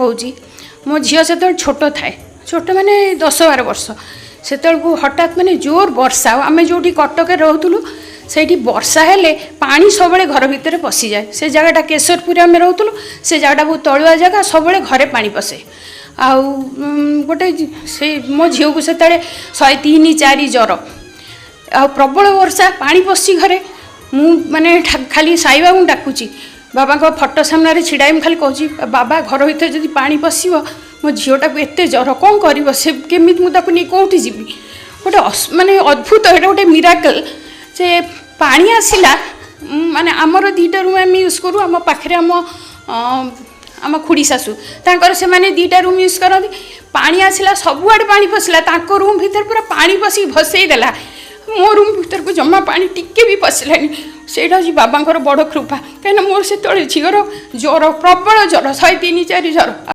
होउची मो झील से छोट थाए छोट माने 10-12 वर्ष से हठात माने जोर वर्षा आम जो कटक रोलु से वर्षा हेले पानी सब घर भितर पशि जाए से जगह केशरपुर आम रोलु से जगह बहुत तलुआ जगह सब घरे पानी पशे आउ गोटे से मो झील को से 103-4 ज्वर आ प्रबल वर्षा पानी पशि घरे मु माने खाली साई बाबू डाकुची बाबा को फटो सामने छिड़ाई खाली कहूँ बाबा घर भर जब पानी पशो मो झीटा को एत ज्वर कौन कर से केमी मुझे नहीं कौटी जी गोटे माने अद्भुत ये गोटे मिराकल से पानी आसला माने आमर 2टा रूम आम यूज करूँ आम पाखे आम खुड़ी शाशु तांकर से माने 2टा रूम यूज करती पानी आसला सबुआड़े पानी पशला रूम भीतर पूरा पानी पशिक भसईदेला मो रूम भीतर को जमा पानी टिके भी पशलानी से बाबा बड़ कृपा कहीं मोर से झीर ज्वर प्रबल ज्वर 103-4 ज्वर।